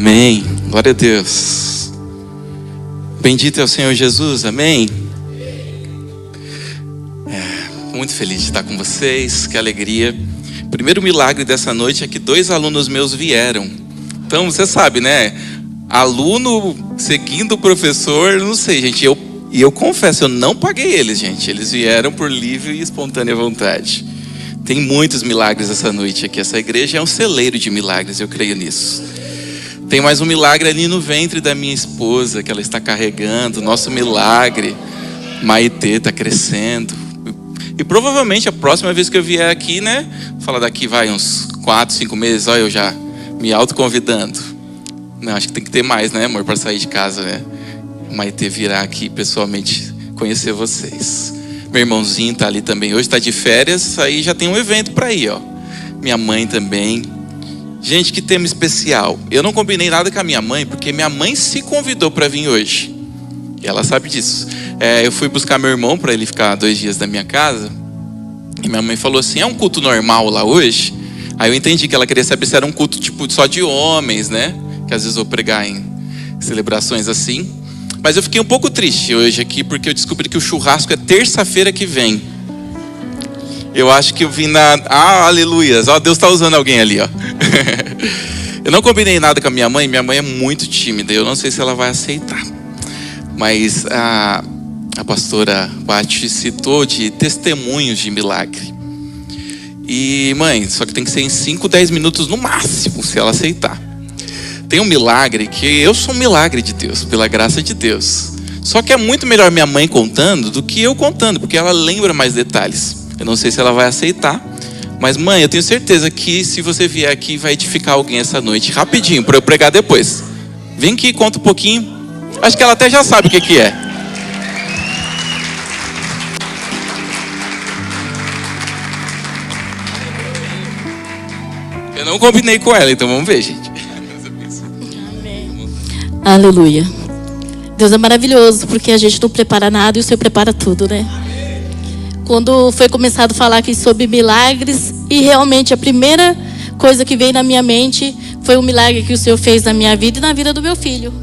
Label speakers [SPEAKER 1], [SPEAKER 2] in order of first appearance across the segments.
[SPEAKER 1] Amém. Glória a Deus. Bendito é o Senhor Jesus. Amém. Muito feliz de estar com vocês. Que alegria. O primeiro milagre dessa noite é que 2 alunos meus vieram. Então você sabe, né? Aluno seguindo o professor, não sei, gente. Eu confesso, eu não paguei eles, gente. Eles vieram por livre e espontânea vontade. Tem muitos milagres essa noite aqui. Essa igreja é um celeiro de milagres, eu creio nisso. Tem mais um milagre ali no ventre da minha esposa, que ela está carregando. Nosso milagre. Maitê está crescendo. E provavelmente a próxima vez que eu vier aqui, né? Fala daqui vai uns 4, 5 meses. Olha, eu já me autoconvidando. Não, acho que tem que ter mais, né, amor? Para sair de casa, né? Maitê virá aqui pessoalmente conhecer vocês. Meu irmãozinho está ali também. Hoje está de férias. Aí já tem um evento para ir, ó. Minha mãe também. Gente, que tema especial. Eu não combinei nada com a minha mãe, porque minha mãe se convidou para vir hoje. E ela sabe disso. Eu fui buscar meu irmão para ele ficar 2 dias da minha casa. E minha mãe falou assim, é um culto normal lá hoje? Aí eu entendi que ela queria saber se era um culto tipo só de homens, né? Que às vezes eu vou pregar em celebrações assim. Mas eu fiquei um pouco triste hoje aqui, porque eu descobri que o churrasco é terça-feira que vem. Eu acho que eu vim na... aleluias. Ó, Deus está usando alguém ali, ó. Eu não combinei nada com a minha mãe. Minha mãe é muito tímida. Eu não sei se ela vai aceitar. Mas a pastora Bate citou de testemunhos de milagre. E mãe, só que tem que ser em 5, 10 minutos no máximo, se ela aceitar. Tem um milagre que eu sou um milagre de Deus, pela graça de Deus. Só que é muito melhor minha mãe contando do que eu contando, porque ela lembra mais detalhes. Eu não sei se ela vai aceitar. Mas mãe, eu tenho certeza que se você vier aqui vai edificar alguém essa noite. Rapidinho, para eu pregar depois. Vem aqui, conta um pouquinho. Acho que ela até já sabe o que é. Eu não combinei com ela, então vamos ver, gente.
[SPEAKER 2] Amém. Aleluia. Deus é maravilhoso, porque a gente não prepara nada e o Senhor prepara tudo, né? Quando foi começado a falar aqui sobre milagres, e realmente a primeira coisa que veio na minha mente foi um milagre que o Senhor fez na minha vida e na vida do meu filho.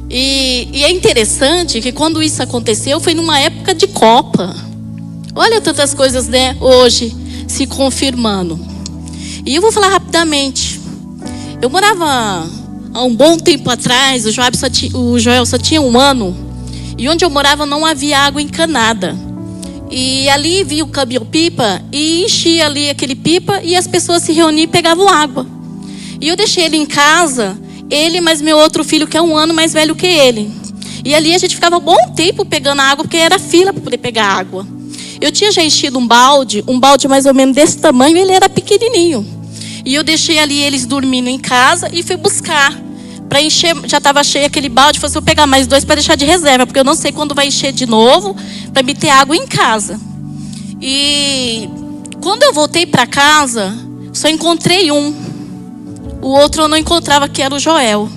[SPEAKER 2] E é interessante que quando isso aconteceu foi numa época de Copa. Olha tantas coisas, né, hoje se confirmando. E eu vou falar rapidamente. Eu morava há um bom tempo atrás, o Joel só tinha 1 ano, e onde eu morava não havia água encanada. E ali vinha o caminhão-pipa e enchia ali aquele pipa e as pessoas se reuniam e pegavam água. E eu deixei ele em casa, ele mais meu outro filho que é 1 ano mais velho que ele. E ali a gente ficava um bom tempo pegando água, porque era fila para poder pegar água. Eu tinha já enchido um balde mais ou menos desse tamanho, ele era pequenininho. E eu deixei ali eles dormindo em casa e fui buscar. Para encher, já estava cheio aquele balde, falei assim, vou pegar mais 2 para deixar de reserva, porque eu não sei quando vai encher de novo, para me ter água em casa. E quando eu voltei para casa, só encontrei um. O outro eu não encontrava, que era o Joel.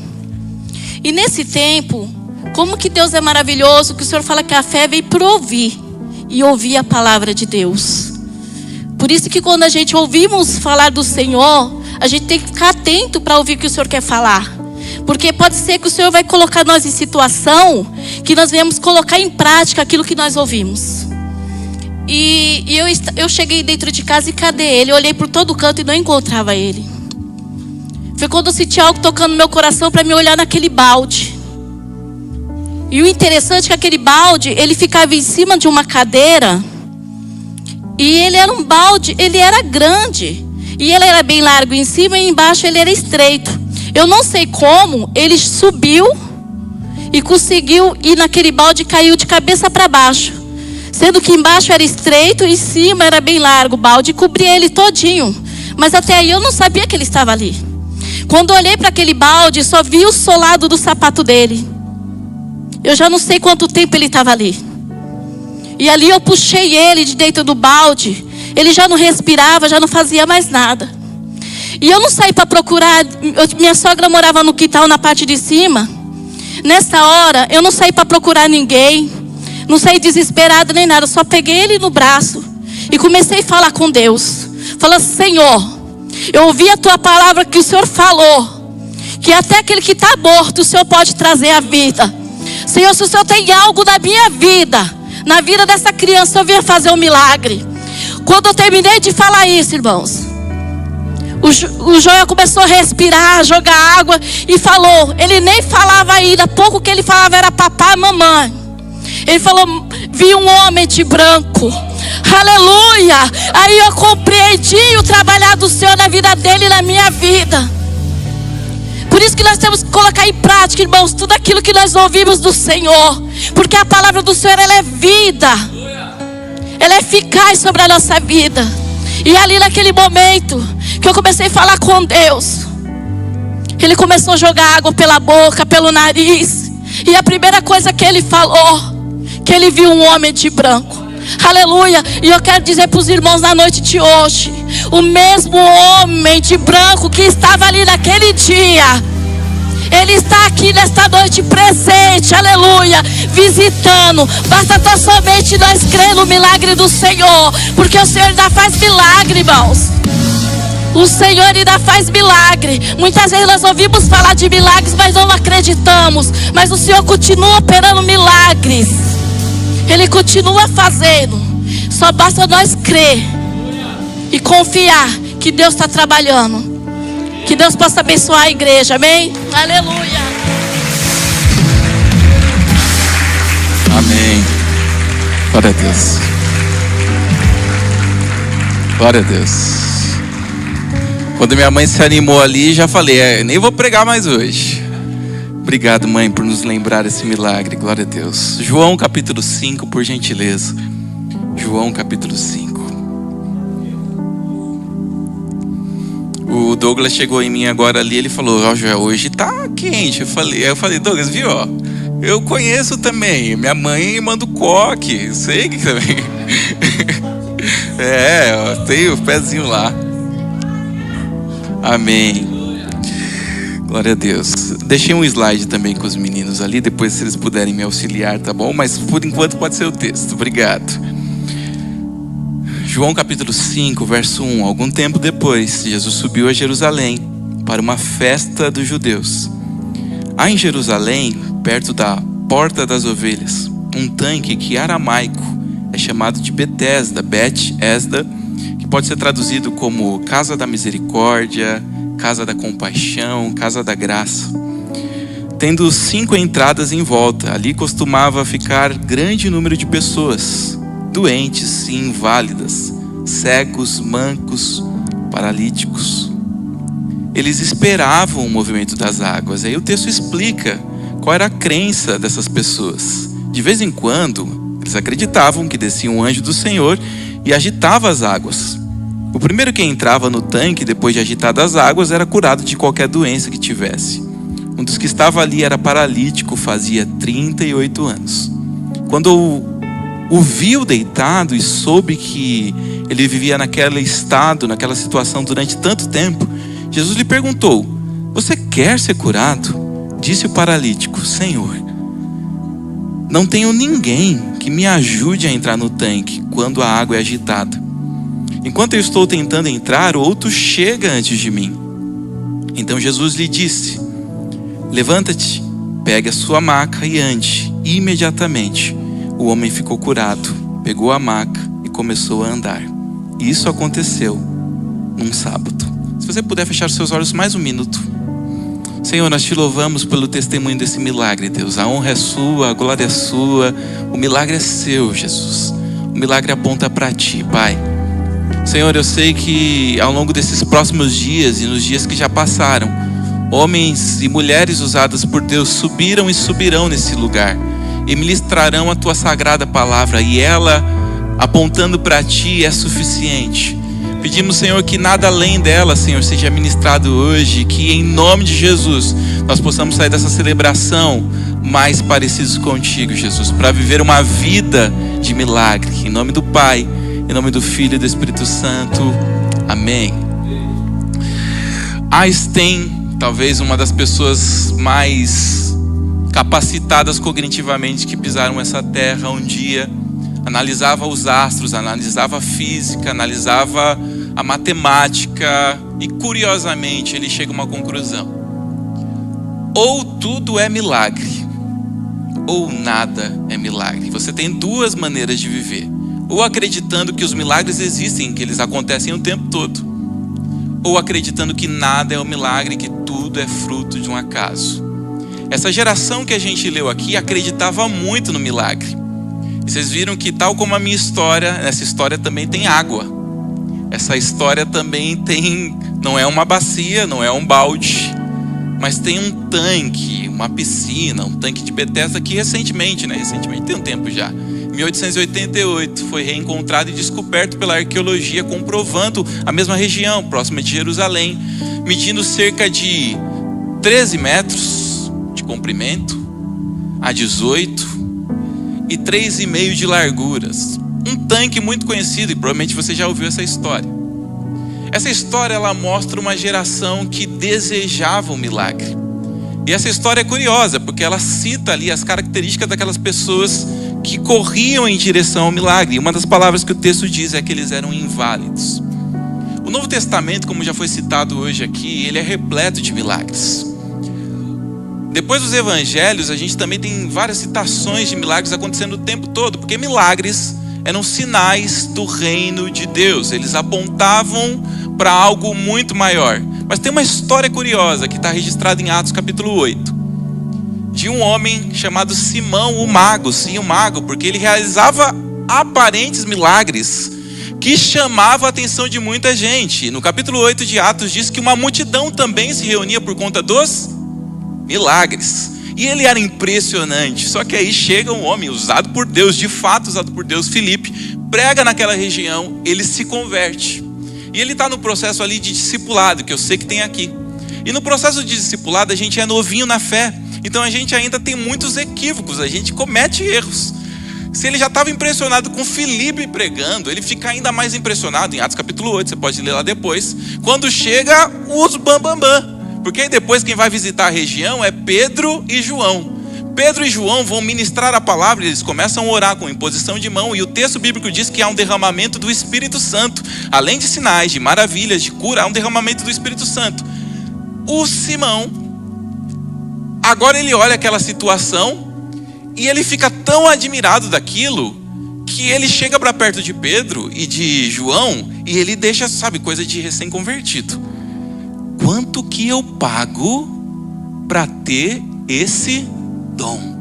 [SPEAKER 2] E nesse tempo, como que Deus é maravilhoso, que o Senhor fala que a fé veio para ouvir, e ouvir a palavra de Deus. Por isso que quando a gente ouvimos falar do Senhor, a gente tem que ficar atento para ouvir o que o Senhor quer falar. Porque pode ser que o Senhor vai colocar nós em situação que nós venhamos colocar em prática aquilo que nós ouvimos. E eu cheguei dentro de casa e cadê ele? Eu olhei por todo canto e não encontrava ele. Foi quando eu senti algo tocando no meu coração para me olhar naquele balde. E o interessante é que aquele balde, ele ficava em cima de uma cadeira. E ele era um balde, ele era grande. E ele era bem largo em cima e embaixo ele era estreito. Eu não sei como, ele subiu e conseguiu ir naquele balde e caiu de cabeça para baixo. Sendo que embaixo era estreito e em cima era bem largo o balde e cobria ele todinho. Mas até aí eu não sabia que ele estava ali. Quando eu olhei para aquele balde, só vi o solado do sapato dele. Eu já não sei quanto tempo ele estava ali. E ali eu puxei ele de dentro do balde. Ele já não respirava, já não fazia mais nada. E eu não saí para procurar. Minha sogra morava no quintal na parte de cima. Nessa hora eu não saí para procurar ninguém. Não saí desesperada nem nada. Eu só peguei ele no braço e comecei a falar com Deus. Falando, Senhor, eu ouvi a tua palavra que o Senhor falou que até aquele que está morto, o Senhor pode trazer a vida. Senhor, se o Senhor tem algo na minha vida, na vida dessa criança, eu venho fazer um milagre. Quando eu terminei de falar isso, irmãos, o Joel começou a respirar, jogar água e falou. Ele nem falava ainda, pouco que ele falava era papai e mamãe. Ele falou: vi um homem de branco. Aleluia. Aí eu compreendi o trabalhar do Senhor na vida dele e na minha vida. Por isso que nós temos que colocar em prática, irmãos, tudo aquilo que nós ouvimos do Senhor. Porque a palavra do Senhor, ela é vida. Ela é eficaz sobre a nossa vida. E ali naquele momento que eu comecei a falar com Deus, ele começou a jogar água pela boca, pelo nariz. E a primeira coisa que ele falou, que ele viu um homem de branco. Aleluia. E eu quero dizer para os irmãos na noite de hoje, o mesmo homem de branco que estava ali naquele dia, ele está aqui nesta noite presente, aleluia, visitando. Basta tão somente nós crer no milagre do Senhor, porque o Senhor ainda faz milagre, irmãos. O Senhor ainda faz milagre. Muitas vezes nós ouvimos falar de milagres, mas não acreditamos. Mas o Senhor continua operando milagres. Ele continua fazendo. Só basta nós crer e confiar que Deus está trabalhando. Que Deus possa abençoar a igreja, amém? Aleluia.
[SPEAKER 1] Amém. Glória a Deus. Glória a Deus. Quando minha mãe se animou ali, já falei, nem vou pregar mais hoje. Obrigado, mãe, por nos lembrar esse milagre. Glória a Deus. João capítulo 5, por gentileza. João capítulo 5. O Douglas chegou em mim agora ali, ele falou: ó, Joel, hoje tá quente. Aí eu falei, Douglas, viu, ó, eu conheço também. Minha mãe manda o coque, sei que também. Ó, tem o pezinho lá. Amém. Glória a Deus. Deixei um slide também com os meninos ali, depois se eles puderem me auxiliar, tá bom? Mas por enquanto pode ser o texto. Obrigado. João capítulo 5, verso 1. Algum tempo depois, Jesus subiu a Jerusalém para uma festa dos judeus. Há em Jerusalém, perto da Porta das Ovelhas, um tanque que em aramaico é chamado de Betesda, Bet-esda, que pode ser traduzido como Casa da Misericórdia, Casa da Compaixão, Casa da Graça. Tendo 5 entradas em volta, ali costumava ficar grande número de pessoas, doentes e inválidas, cegos, mancos, paralíticos. Eles esperavam o movimento das águas. Aí o texto explica qual era a crença dessas pessoas. De vez em quando, eles acreditavam que descia um anjo do Senhor e agitava as águas. O primeiro que entrava no tanque, depois de agitadas as águas, era curado de qualquer doença que tivesse. Um dos que estava ali era paralítico, fazia 38 anos. Quando o viu deitado e soube que ele vivia naquele estado, naquela situação durante tanto tempo, Jesus lhe perguntou: você quer ser curado? Disse o paralítico: Senhor, não tenho ninguém que me ajude a entrar no tanque quando a água é agitada. Enquanto eu estou tentando entrar, outro chega antes de mim. Então Jesus lhe disse: levanta-te, pegue a sua maca e ande. E imediatamente o homem ficou curado, pegou a maca e começou a andar. E isso aconteceu num sábado. Se você puder fechar os seus olhos mais um minuto. Senhor, nós te louvamos pelo testemunho desse milagre, Deus. A honra é sua, a glória é sua. O milagre é seu, Jesus. O milagre aponta para ti, Pai. Senhor, eu sei que ao longo desses próximos dias e nos dias que já passaram, homens e mulheres usadas por Deus subiram e subirão nesse lugar e ministrarão a tua sagrada palavra, e ela, apontando para ti, é suficiente. Pedimos, Senhor, que nada além dela, Senhor, seja ministrado hoje, que em nome de Jesus nós possamos sair dessa celebração mais parecidos contigo, Jesus, para viver uma vida de milagre. Em nome do Pai, em nome do Filho e do Espírito Santo. Amém. Einstein, talvez uma das pessoas mais capacitadas cognitivamente que pisaram essa terra, um dia analisava os astros, analisava a física, analisava a matemática e, curiosamente, ele chega a uma conclusão: Ou tudo é milagre, ou nada é milagre. Você tem duas maneiras de viver. Ou acreditando que os milagres existem, que eles acontecem o tempo todo. Ou acreditando que nada é um milagre, que tudo é fruto de um acaso. Essa geração que a gente leu aqui acreditava muito no milagre. E vocês viram que, tal como a minha história, essa história também tem água. Essa história também tem, não é uma bacia, não é um balde, mas tem um tanque, uma piscina, um tanque de Betesda que recentemente tem um tempo já, em 1888, foi reencontrado e descoberto pela arqueologia, comprovando a mesma região, próxima de Jerusalém, medindo cerca de 13 metros de comprimento, a 18 e 3,5 de larguras. Um tanque muito conhecido, e provavelmente você já ouviu essa história. Essa história, ela mostra uma geração que desejava um milagre. E essa história é curiosa, porque ela cita ali as características daquelas pessoas que corriam em direção ao milagre. E uma das palavras que o texto diz é que eles eram inválidos. O Novo Testamento, como já foi citado hoje aqui, ele é repleto de milagres. Depois dos evangelhos, a gente também tem várias citações de milagres acontecendo o tempo todo, porque milagres eram sinais do reino de Deus. Eles apontavam para algo muito maior. Mas tem uma história curiosa que está registrada em Atos capítulo 8. De um homem chamado Simão, o mago. Sim, o mago, porque ele realizava aparentes milagres que chamavam a atenção de muita gente. No capítulo 8 de Atos diz que uma multidão também se reunia por conta dos milagres. E ele era impressionante. Só que aí chega um homem usado por Deus, de fato usado por Deus, Filipe, prega naquela região, ele se converte. E ele está no processo ali de discipulado, que eu sei que tem aqui. E no processo de discipulado a gente é novinho na fé. Então a gente ainda tem muitos equívocos, a gente comete erros. Se ele já estava impressionado com Filipe pregando, ele fica ainda mais impressionado em Atos capítulo 8, você pode ler lá depois, quando chega os bambambam. Porque aí depois quem vai visitar a região é Pedro e João. Pedro e João vão ministrar a palavra, eles começam a orar com imposição de mão, e o texto bíblico diz que há um derramamento do Espírito Santo. Além de sinais, de maravilhas, de cura, há um derramamento do Espírito Santo. O Simão, agora ele olha aquela situação, e ele fica tão admirado daquilo, que ele chega para perto de Pedro e de João, e ele deixa, sabe, coisa de recém-convertido. Quanto que eu pago para ter esse dom?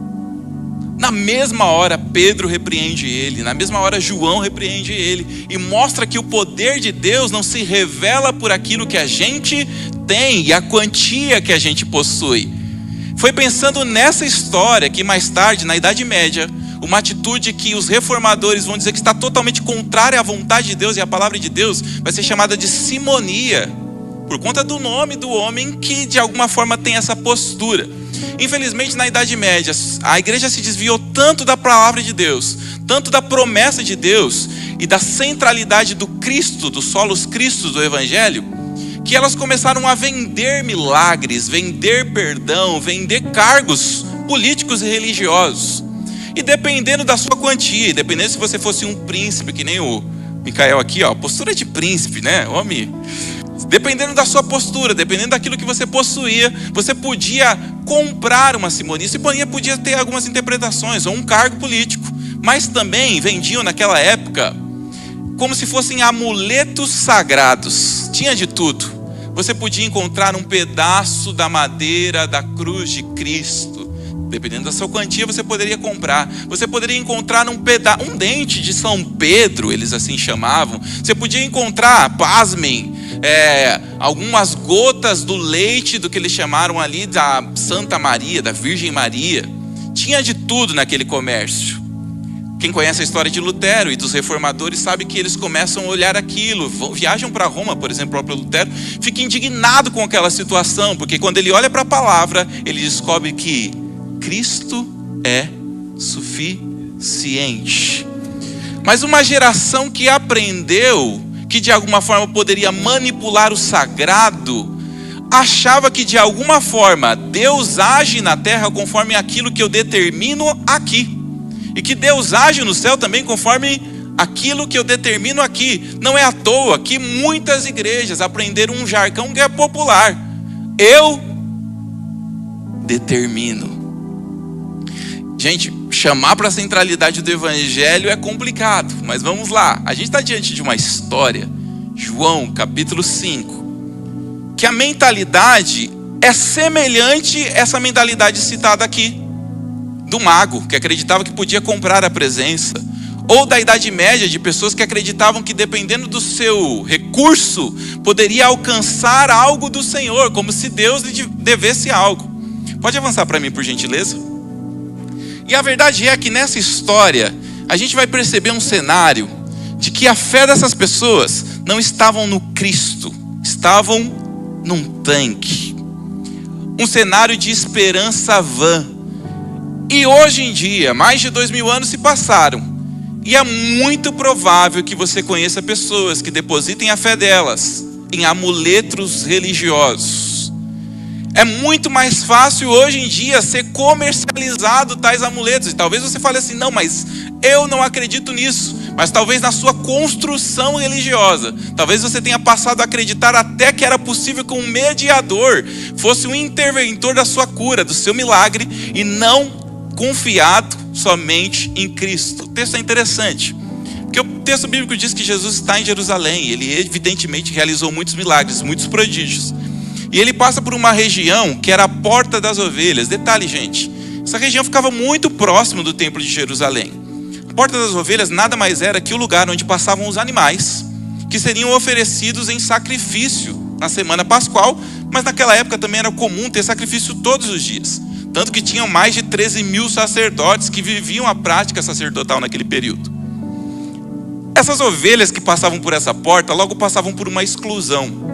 [SPEAKER 1] Na mesma hora Pedro repreende ele, na mesma hora João repreende ele, e mostra que o poder de Deus não se revela por aquilo que a gente tem e a quantia que a gente possui. Foi pensando nessa história que mais tarde, na Idade Média, uma atitude que os reformadores vão dizer que está totalmente contrária à vontade de Deus e à palavra de Deus, vai ser chamada de simonia, por conta do nome do homem que de alguma forma tem essa postura. Infelizmente, na Idade Média, a igreja se desviou tanto da palavra de Deus, tanto da promessa de Deus e da centralidade do Cristo, dos solos Cristos do Evangelho, que elas começaram a vender milagres, vender perdão, vender cargos políticos e religiosos. E dependendo da sua quantia, dependendo se você fosse um príncipe, que nem o Micael aqui, ó, postura de príncipe, né, homem? Dependendo da sua postura, dependendo daquilo que você possuía, você podia comprar uma simonia. Simonia podia ter algumas interpretações, ou um cargo político, mas também vendiam naquela época como se fossem amuletos sagrados. Tinha de tudo. Você podia encontrar um pedaço da madeira da cruz de Cristo. Dependendo da sua quantia, você poderia comprar. Você poderia encontrar um dente de São Pedro, eles assim chamavam. Você podia encontrar, pasmem, algumas gotas do leite do que eles chamaram ali da Santa Maria, da Virgem Maria. Tinha de tudo naquele comércio. Quem conhece a história de Lutero e dos reformadores sabe que eles começam a olhar aquilo, viajam para Roma, por exemplo, o próprio Lutero, fica indignado com aquela situação, porque quando ele olha para a palavra, ele descobre que Cristo é suficiente. Mas uma geração que aprendeu que de alguma forma poderia manipular o sagrado, achava que de alguma forma Deus age na terra conforme aquilo que eu determino aqui, e que Deus age no céu também conforme aquilo que eu determino aqui. Não é à toa que muitas igrejas aprenderam um jargão que é popular: eu determino. Gente, chamar para a centralidade do evangelho é complicado, mas vamos lá. A gente está diante de uma história, João capítulo 5, que a mentalidade é semelhante a essa mentalidade citada aqui, do mago, que acreditava que podia comprar a presença, ou da Idade Média, de pessoas que acreditavam que dependendo do seu recurso, poderia alcançar algo do Senhor, como se Deus lhe devesse algo. Pode avançar para mim, por gentileza? E a verdade é que nessa história, a gente vai perceber um cenário de que a fé dessas pessoas não estavam no Cristo, estavam num tanque. Um cenário de esperança vã. E hoje em dia, mais de 2000 anos se passaram. E é muito provável que você conheça pessoas que depositem a fé delas em amuletos religiosos. É muito mais fácil hoje em dia ser comercializado tais amuletos. E talvez você fale assim, não, mas eu não acredito nisso. Mas talvez na sua construção religiosa, talvez você tenha passado a acreditar até que era possível que um mediador fosse um interventor da sua cura, do seu milagre, e não confiado somente em Cristo. O texto é interessante, porque o texto bíblico diz que Jesus está em Jerusalém. Ele evidentemente realizou muitos milagres, muitos prodígios. E ele passa por uma região que era a Porta das Ovelhas. Detalhe, gente, essa região ficava muito próximo do templo de Jerusalém. A Porta das Ovelhas nada mais era que o lugar onde passavam os animais que seriam oferecidos em sacrifício na semana pascual, mas naquela época também era comum ter sacrifício todos os dias. Tanto que tinham mais de 13.000 sacerdotes que viviam a prática sacerdotal naquele período. Essas ovelhas que passavam por essa porta, logo passavam por uma exclusão.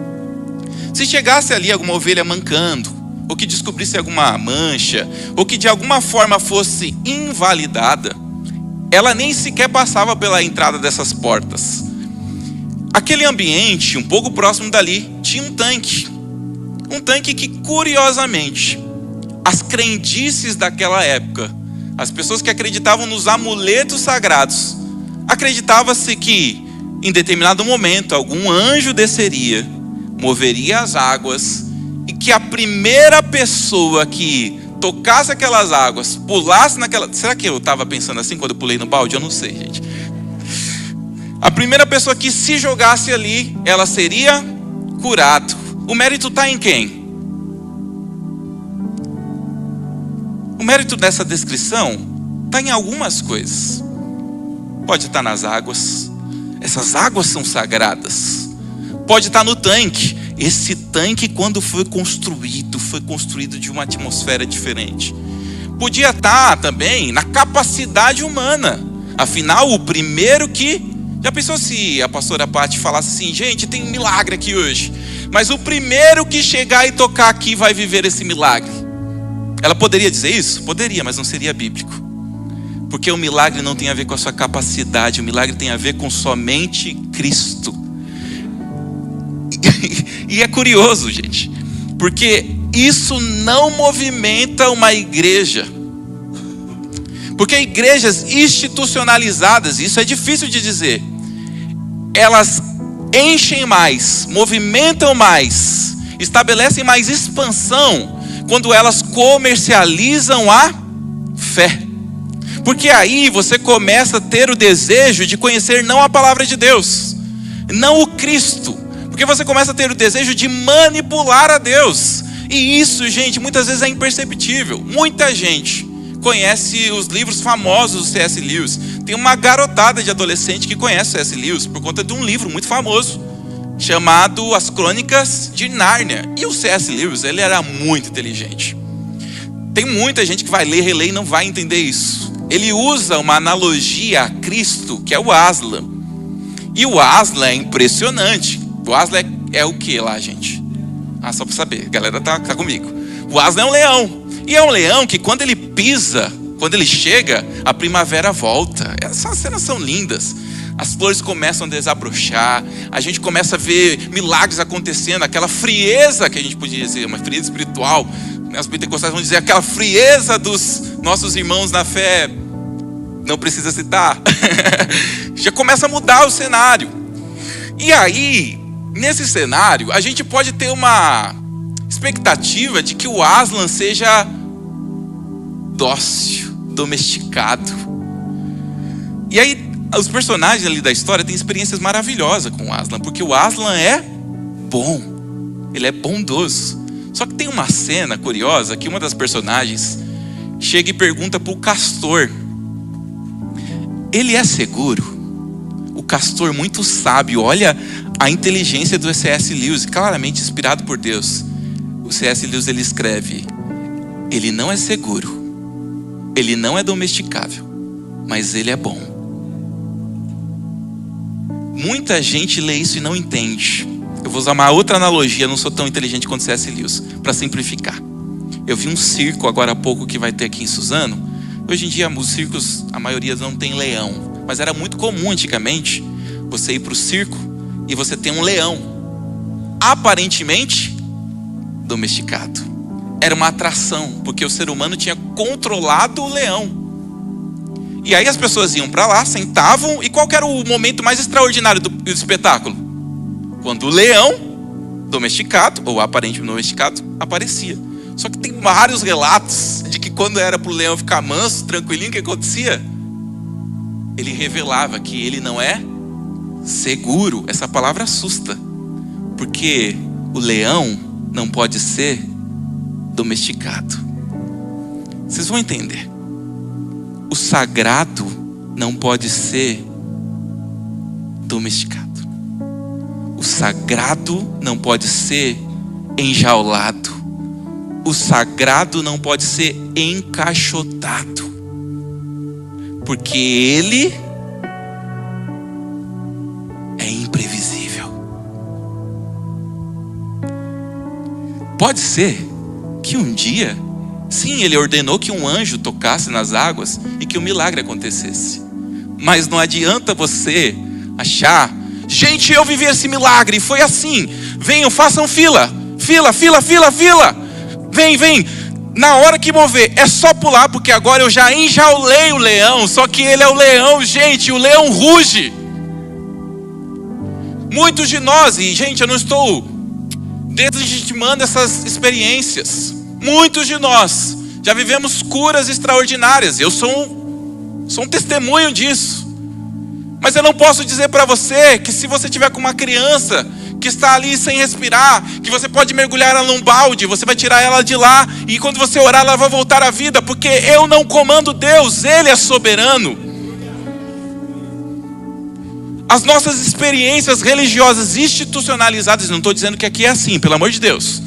[SPEAKER 1] Se chegasse ali alguma ovelha mancando, ou que descobrisse alguma mancha, ou que de alguma forma fosse invalidada, ela nem sequer passava pela entrada dessas portas. Aquele ambiente, um pouco próximo dali, tinha um tanque. Um tanque que, curiosamente, as crendices daquela época, as pessoas que acreditavam nos amuletos sagrados, acreditava-se que em determinado momento algum anjo desceria, moveria as águas, e que a primeira pessoa que tocasse aquelas águas, pulasse naquela... Será que eu estava pensando assim quando eu pulei no balde? Eu não sei, gente. A primeira pessoa que se jogasse ali, ela seria curada. O mérito está em quem? O mérito dessa descrição está em algumas coisas. Pode estar nas águas. Essas águas são sagradas. Pode estar no tanque. Esse tanque, quando foi construído de uma atmosfera diferente. Podia estar também na capacidade humana. Afinal, o primeiro que... Já pensou se a pastora Paty falasse assim, gente, tem um milagre aqui hoje, mas o primeiro que chegar e tocar aqui vai viver esse milagre? Ela poderia dizer isso? Poderia, mas não seria bíblico. Porque o milagre não tem a ver com a sua capacidade, o milagre tem a ver com somente Cristo. E é curioso, gente, porque isso não movimenta uma igreja. Porque igrejas institucionalizadas, isso é difícil de dizer, elas enchem mais, movimentam mais, estabelecem mais expansão quando elas comercializam a fé. Porque aí você começa a ter o desejo de conhecer não a palavra de Deus, não o Cristo, porque você começa a ter o desejo de manipular a Deus. E isso, gente, muitas vezes é imperceptível. Muita gente conhece os livros famosos do C.S. Lewis. Tem uma garotada de adolescente que conhece o C.S. Lewis por conta de um livro muito famoso chamado As Crônicas de Nárnia. E o C.S. Lewis, ele era muito inteligente. Tem muita gente que vai ler, reler e não vai entender isso. Ele usa uma analogia a Cristo, que é o Aslan. E o Aslan é impressionante. O Aslan é o que lá, gente? Ah, só para saber, a galera tá comigo. O Aslan é um leão. E é um leão que quando ele pisa, quando ele chega, a primavera volta. Essas cenas são lindas. As flores começam a desabrochar, a gente começa a ver milagres acontecendo, aquela frieza que a gente podia dizer, uma frieza espiritual. Os pentecostais vão dizer aquela frieza dos nossos irmãos na fé, não precisa citar. Já começa a mudar o cenário. E aí, nesse cenário, a gente pode ter uma expectativa de que o Aslan seja dócil, domesticado. E aí, os personagens ali da história têm experiências maravilhosas com o Aslan, porque o Aslan é bom, ele é bondoso. Só que tem uma cena curiosa que uma das personagens chega e pergunta para o castor: ele é seguro? O castor, muito sábio, olha a inteligência do C.S. Lewis, claramente inspirado por Deus. O C.S. Lewis, ele escreve: ele não é seguro, ele não é domesticável, mas ele é bom. Muita gente lê isso e não entende. Eu vou usar uma outra analogia, não sou tão inteligente quanto C.S. Lewis, para simplificar. Eu vi um circo agora há pouco que vai ter aqui em Suzano. Hoje em dia os circos, a maioria não tem leão, mas era muito comum antigamente você ir para o circo e você ter um leão aparentemente domesticado. Era uma atração, porque o ser humano tinha controlado o leão. E aí as pessoas iam para lá, sentavam, e qual que era o momento mais extraordinário do espetáculo? Quando o leão domesticado, ou aparentemente domesticado, aparecia. Só que tem vários relatos de que quando era para o leão ficar manso, tranquilinho, o que acontecia? Ele revelava que ele não é seguro. Essa palavra assusta, porque o leão não pode ser domesticado. Vocês vão entender. O sagrado não pode ser domesticado. O sagrado não pode ser enjaulado. O sagrado não pode ser encaixotado. Porque ele é imprevisível. Pode ser que um dia, sim, ele ordenou que um anjo tocasse nas águas e que um milagre acontecesse. Mas não adianta você achar: gente, eu vivi esse milagre, foi assim. Venham, façam fila. Fila, fila, fila, fila. Vem, vem. Na hora que mover, é só pular, porque agora eu já enjaulei o leão. Só que ele é o leão, gente, o leão ruge. Muitos de nós, e gente, eu não estou deslegitimando essas experiências. Muitos de nós já vivemos curas extraordinárias. Eu sou um testemunho disso. Mas eu não posso dizer para você que se você tiver com uma criança que está ali sem respirar, que você pode mergulhar ela num balde, você vai tirar ela de lá e quando você orar ela vai voltar à vida, porque eu não comando Deus, Ele é soberano. As nossas experiências religiosas institucionalizadas, não estou dizendo que aqui é assim, pelo amor de Deus,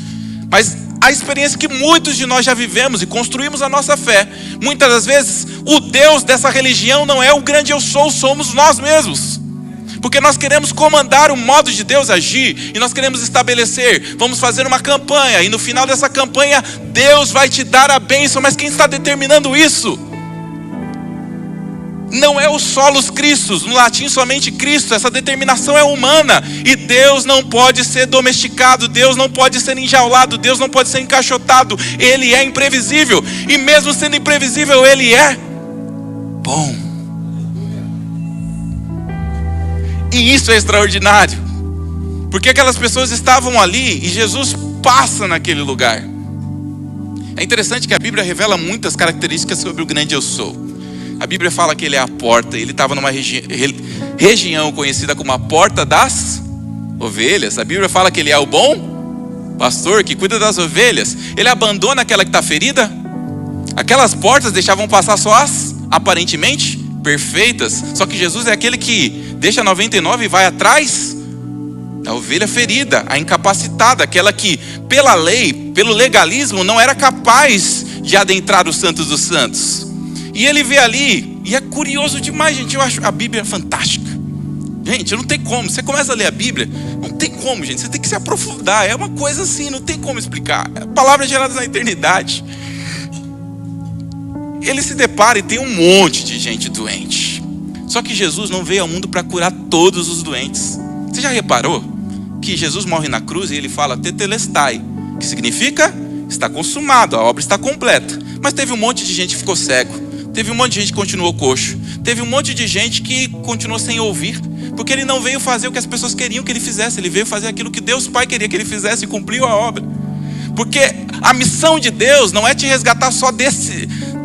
[SPEAKER 1] mas a experiência que muitos de nós já vivemos e construímos a nossa fé, muitas das vezes o Deus dessa religião não é o grande eu sou, somos nós mesmos. Porque nós queremos comandar o modo de Deus agir, e nós queremos estabelecer, vamos fazer uma campanha, e no final dessa campanha, Deus vai te dar a bênção. Mas quem está determinando isso? Não é o solus Christus, no latim somente Cristo. Essa determinação é humana, e Deus não pode ser domesticado, Deus não pode ser enjaulado, Deus não pode ser encaixotado. Ele é imprevisível, e mesmo sendo imprevisível, Ele é bom. E isso é extraordinário, porque aquelas pessoas estavam ali e Jesus passa naquele lugar. É interessante que a Bíblia revela muitas características sobre o grande eu sou. A Bíblia fala que ele é a porta. Ele estava numa região conhecida como a porta das ovelhas. A Bíblia fala que ele é o bom pastor que cuida das ovelhas. Ele abandona aquela que está ferida. Aquelas portas deixavam passar só as aparentemente perfeitas. Só que Jesus é aquele que deixa 99 e vai atrás da ovelha ferida, a incapacitada, aquela que pela lei, pelo legalismo, não era capaz de adentrar os santos dos santos. E ele vê ali, e é curioso demais, gente. Eu acho a Bíblia fantástica. Gente, não tem como. Você começa a ler a Bíblia, não tem como, gente. Você tem que se aprofundar. É uma coisa assim, não tem como explicar. É palavras geradas na eternidade. Ele se depara e tem um monte de gente doente. Só que Jesus não veio ao mundo para curar todos os doentes. Você já reparou que Jesus morre na cruz e ele fala tetelestai, que significa está consumado, a obra está completa. Mas teve um monte de gente que ficou cego. Teve um monte de gente que continuou coxo. Teve um monte de gente que continuou sem ouvir. Porque ele não veio fazer o que as pessoas queriam que ele fizesse. Ele veio fazer aquilo que Deus Pai queria que ele fizesse e cumpriu a obra. Porque a missão de Deus não é te resgatar só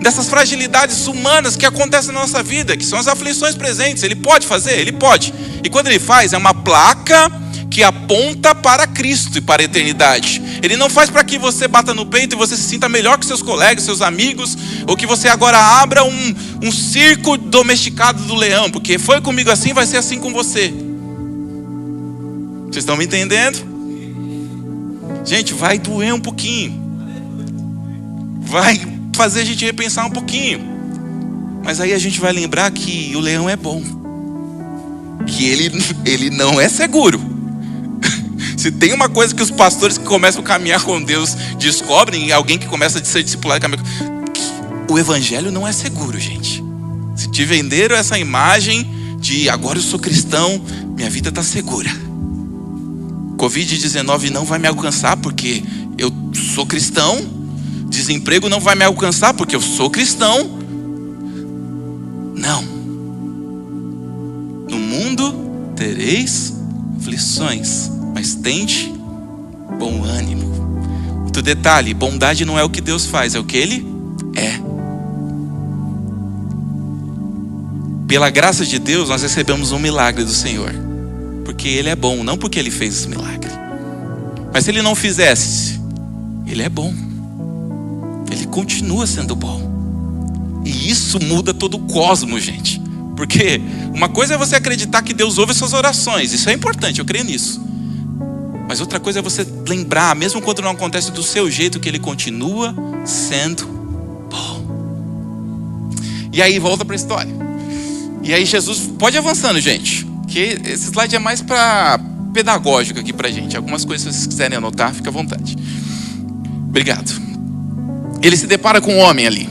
[SPEAKER 1] dessas fragilidades humanas que acontecem na nossa vida, que são as aflições presentes. Ele pode fazer? Ele pode. E quando ele faz, é uma placa que aponta para Cristo e para a eternidade. Ele não faz para que você bata no peito e você se sinta melhor que seus colegas, seus amigos, ou que você agora abra um circo domesticado do leão, porque foi comigo assim, vai ser assim com você. Vocês estão me entendendo? Gente, vai doer um pouquinho, vai fazer a gente repensar um pouquinho, mas aí a gente vai lembrar que o leão é bom, que ele não é seguro. Se tem uma coisa que os pastores que começam a caminhar com Deus descobrem, alguém que começa a ser discipulado, o evangelho não é seguro, gente. Se te venderam essa imagem de agora eu sou cristão, minha vida está segura, Covid-19 não vai me alcançar porque eu sou cristão, desemprego não vai me alcançar porque eu sou cristão. Não. No mundo tereis aflições, mas tende bom ânimo. Outro detalhe, bondade não é o que Deus faz, é o que Ele é. Pela graça de Deus, nós recebemos um milagre do Senhor, porque Ele é bom, não porque Ele fez esse milagre. Mas se Ele não fizesse, Ele é bom, Ele continua sendo bom. E isso muda todo o cosmos, gente. Porque uma coisa é você acreditar que Deus ouve as suas orações, isso é importante, eu creio nisso. Mas outra coisa é você lembrar, mesmo quando não acontece do seu jeito, que Ele continua sendo bom. E aí volta para a história. E aí Jesus, pode ir avançando, gente, que esse slide é mais para pedagógico aqui pra gente. Algumas coisas, se vocês quiserem anotar, fica à vontade. Obrigado. Ele se depara com um homem ali,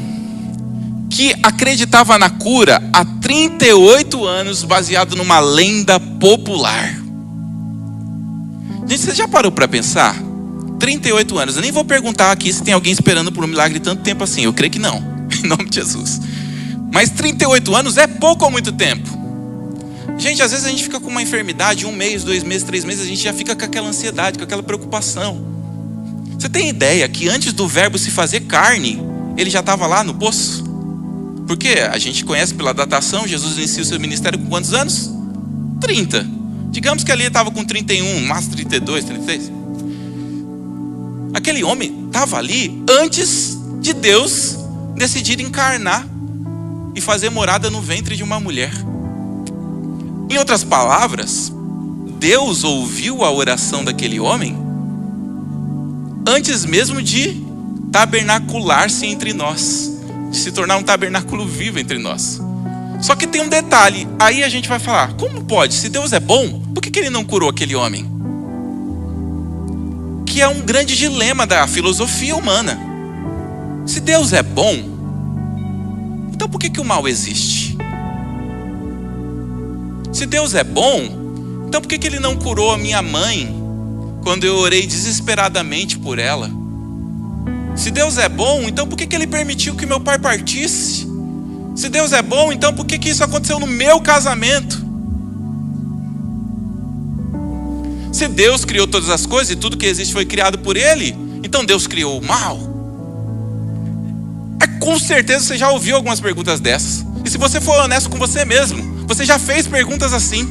[SPEAKER 1] que acreditava na cura há 38 anos, baseado numa lenda popular. Gente, você já parou para pensar? 38 anos, eu nem vou perguntar aqui se tem alguém esperando por um milagre tanto tempo assim, eu creio que não, em nome de Jesus. Mas 38 anos é pouco ou muito tempo? Gente, às vezes a gente fica com uma enfermidade, 1 mês, 2 meses, 3 meses, a gente já fica com aquela ansiedade, com aquela preocupação. Você tem ideia que antes do verbo se fazer carne, ele já estava lá no poço? Porque a gente conhece pela datação, Jesus inicia o seu ministério com quantos anos? 30. Digamos que ali ele estava com 31, mais 32, 33. Aquele homem estava ali antes de Deus decidir encarnar e fazer morada no ventre de uma mulher. Em outras palavras, Deus ouviu a oração daquele homem antes mesmo de tabernacular-se entre nós, de se tornar um tabernáculo vivo entre nós. Só que tem um detalhe, aí a gente vai falar, como pode? Se Deus é bom, por que Ele não curou aquele homem? Que é um grande dilema da filosofia humana. Se Deus é bom, então por que o mal existe? Se Deus é bom, então por que Ele não curou a minha mãe quando eu orei desesperadamente por ela? Se Deus é bom, então por que Ele permitiu que meu pai partisse? Se Deus é bom, então por que isso aconteceu no meu casamento? Se Deus criou todas as coisas e tudo que existe foi criado por Ele, então Deus criou o mal? Com certeza você já ouviu algumas perguntas dessas. E se você for honesto com você mesmo, você já fez perguntas assim.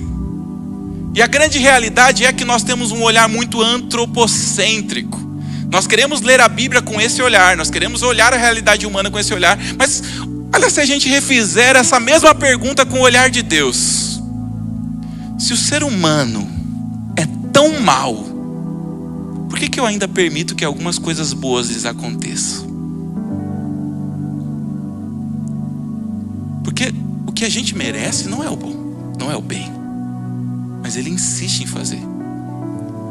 [SPEAKER 1] E a grande realidade é que nós temos um olhar muito antropocêntrico. Nós queremos ler a Bíblia com esse olhar, nós queremos olhar a realidade humana com esse olhar, mas olha se a gente refizer essa mesma pergunta com o olhar de Deus. Se o ser humano é tão mau, por que eu ainda permito que algumas coisas boas lhes aconteçam? Porque o que a gente merece não é o bom, não é o bem, mas Ele insiste em fazer.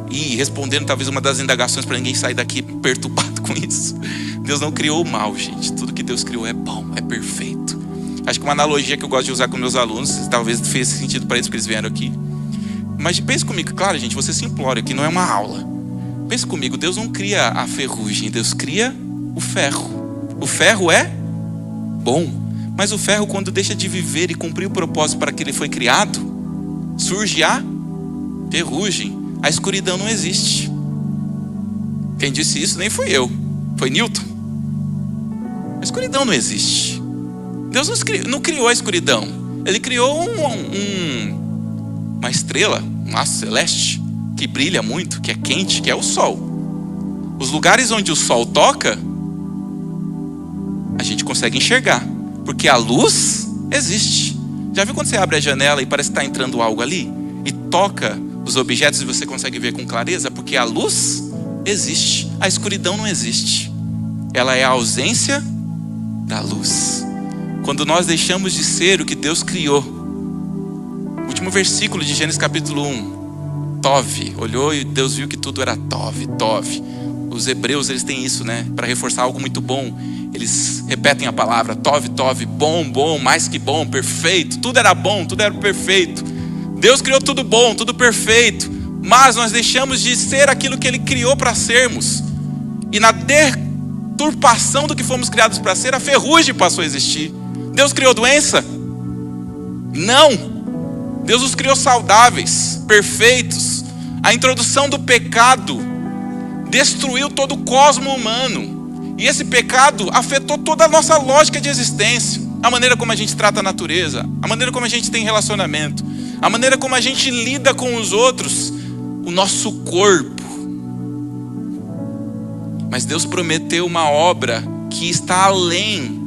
[SPEAKER 1] E respondendo talvez uma das indagações para ninguém sair daqui perturbado com isso, Deus não criou o mal, gente. Tudo que Deus criou é bom, é perfeito. Acho que uma analogia que eu gosto de usar com meus alunos, talvez fez sentido para eles porque eles vieram aqui. Mas pense comigo, claro, gente, você se implora, aqui não é uma aula. Pense comigo, Deus não cria a ferrugem, Deus cria o ferro. O ferro é bom, mas o ferro, quando deixa de viver e cumprir o propósito para que ele foi criado, surge a ferrugem. A escuridão não existe. Quem disse isso nem fui eu, foi Newton. escuridão não existe. Deus não criou a escuridão. Ele criou uma estrela, um astro celeste, que brilha muito, que é quente, que é o sol. Os lugares onde o sol toca, a gente consegue enxergar, porque a luz existe. Já viu quando você abre a janela e parece que está entrando algo ali? E toca os objetos e você consegue ver com clareza? Porque a luz existe. A escuridão não existe. Ela é a ausência da luz. Quando nós deixamos de ser o que Deus criou. O último versículo de Gênesis capítulo 1. Tov. Olhou e Deus viu que tudo era Tov, Tov. Os hebreus, eles têm isso, né? Para reforçar algo muito bom, eles repetem a palavra Tov, Tov. Bom, bom, mais que bom, perfeito. Tudo era bom, tudo era perfeito. Deus criou tudo bom, tudo perfeito. Mas nós deixamos de ser aquilo que Ele criou para sermos. E na deturpação do que fomos criados para ser, a ferrugem passou a existir. Deus criou doença? Não. Deus os criou saudáveis, perfeitos. A introdução do pecado destruiu todo o cosmo humano. E esse pecado afetou toda a nossa lógica de existência. A maneira como a gente trata a natureza, a maneira como a gente tem relacionamento, a maneira como a gente lida com os outros, o nosso corpo. Mas Deus prometeu uma obra que está além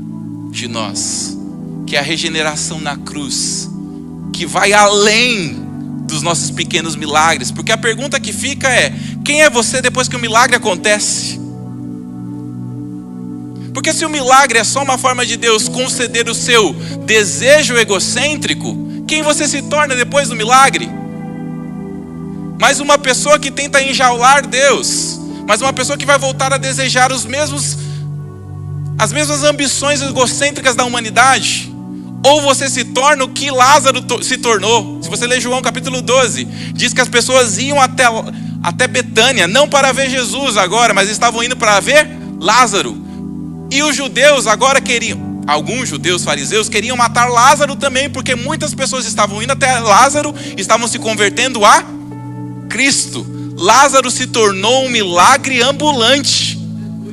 [SPEAKER 1] de nós, que é a regeneração na cruz, que vai além dos nossos pequenos milagres. Porque a pergunta que fica é: quem é você depois que o milagre acontece? Porque se o milagre é só uma forma de Deus conceder o seu desejo egocêntrico, quem você se torna depois do milagre? Mais uma pessoa que tenta enjaular Deus, mas uma pessoa que vai voltar a desejar as mesmas ambições egocêntricas da humanidade. Ou você se torna o que Lázaro se tornou. Se você ler João capítulo 12, diz que as pessoas iam até Betânia, não para ver Jesus agora, mas estavam indo para ver Lázaro. E os judeus agora alguns judeus fariseus queriam matar Lázaro também, porque muitas pessoas estavam indo até Lázaro, estavam se convertendo a Cristo. Lázaro se tornou um milagre ambulante.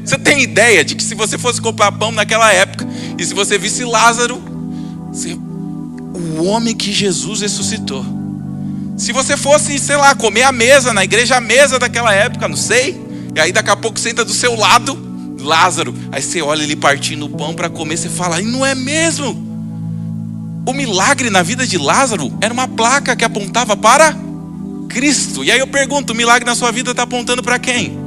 [SPEAKER 1] Você tem ideia de que se você fosse comprar pão naquela época, e se você visse Lázaro, o homem que Jesus ressuscitou, se você fosse, sei lá, comer à mesa, na igreja à mesa daquela época, não sei, e aí daqui a pouco senta do seu lado Lázaro, aí você olha ele partindo o pão para comer, você fala: e não é mesmo? O milagre na vida de Lázaro era uma placa que apontava para Cristo. E aí eu pergunto: o milagre na sua vida está apontando para quem?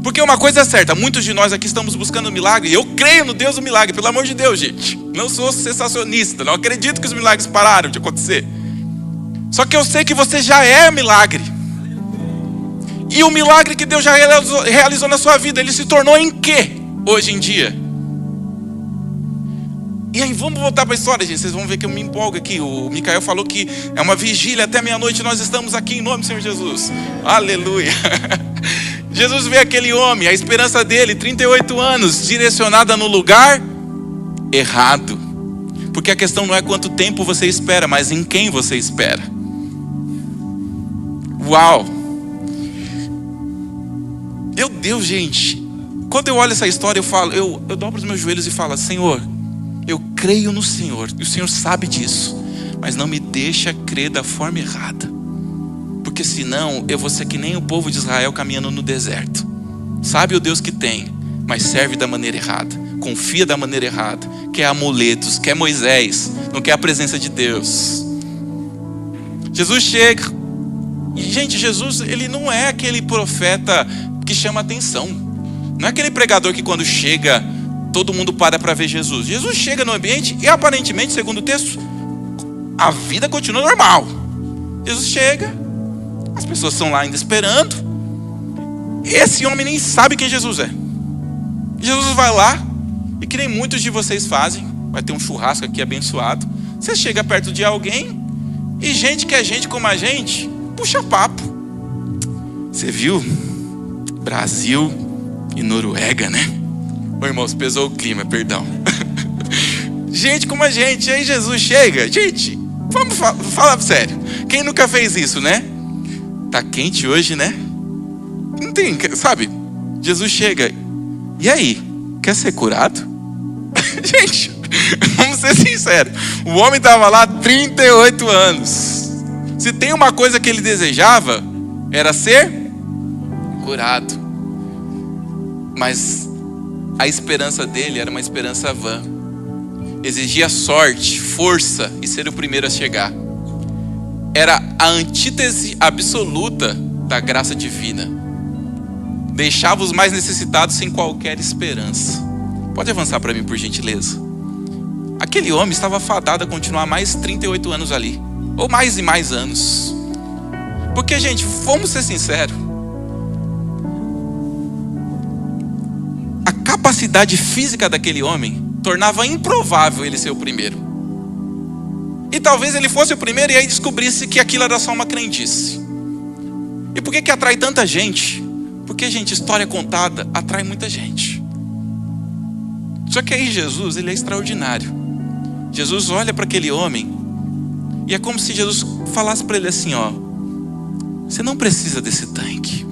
[SPEAKER 1] Porque uma coisa é certa, muitos de nós aqui estamos buscando um milagre, e eu creio no Deus do milagre, pelo amor de Deus, gente. Não sou sensacionista, não acredito que os milagres pararam de acontecer. Só que eu sei que você já é milagre. E o milagre que Deus já realizou na sua vida, ele se tornou em quê hoje em dia? E aí vamos voltar para a história, gente. Vocês vão ver que eu me empolgo aqui. O Micael falou que é uma vigília até meia-noite. Nós estamos aqui em nome do Senhor Jesus. Aleluia. Jesus vê aquele homem, a esperança dele, 38 anos, direcionada no lugar errado. Porque a questão não é quanto tempo você espera, mas em quem você espera. Uau! Meu Deus, gente. Quando eu olho essa história, eu dobro os meus joelhos e falo: Senhor, eu creio no Senhor, e o Senhor sabe disso, mas não me deixa crer da forma errada. Porque senão eu vou ser que nem o povo de Israel caminhando no deserto. Sabe o Deus que tem, mas serve da maneira errada, confia da maneira errada, quer amuletos, quer Moisés, não quer a presença de Deus. Jesus chega, e gente, Jesus, ele não é aquele profeta que chama atenção. Não é aquele pregador que quando chega, todo mundo para ver Jesus. Jesus chega no ambiente e aparentemente, segundo o texto, a vida continua normal. Jesus chega, as pessoas estão lá ainda esperando. Esse homem nem sabe quem Jesus é. Jesus vai lá, e que nem muitos de vocês fazem, vai ter um churrasco aqui abençoado. Você chega perto de alguém, e gente que é gente como a gente, puxa papo. Você viu? Brasil e Noruega, né? Ô irmãos, pesou o clima, perdão. Gente como a gente. E aí Jesus chega. Gente, vamos falar sério. Quem nunca fez isso, né? Tá quente hoje, né? Não tem, sabe? Jesus chega. E aí? quer ser curado? Gente, vamos ser sinceros. O homem estava lá há 38 anos. Se tem uma coisa que ele desejava, era ser curado. Mas a esperança dele era uma esperança vã. Exigia sorte, força e ser o primeiro a chegar. Era a antítese absoluta da graça divina. Deixava os mais necessitados sem qualquer esperança. Pode avançar para mim, por gentileza? Aquele homem estava fadado a continuar mais 38 anos ali. Ou mais e mais anos. Porque, gente, vamos ser sinceros. A capacidade física daquele homem tornava improvável ele ser o primeiro. E talvez ele fosse o primeiro e aí descobrisse que aquilo era só uma crendice. E por que atrai tanta gente? Porque, gente, história contada atrai muita gente. Só que aí Jesus, ele é extraordinário. Jesus olha para aquele homem e é como se Jesus falasse para ele assim, ó: você não precisa desse tanque.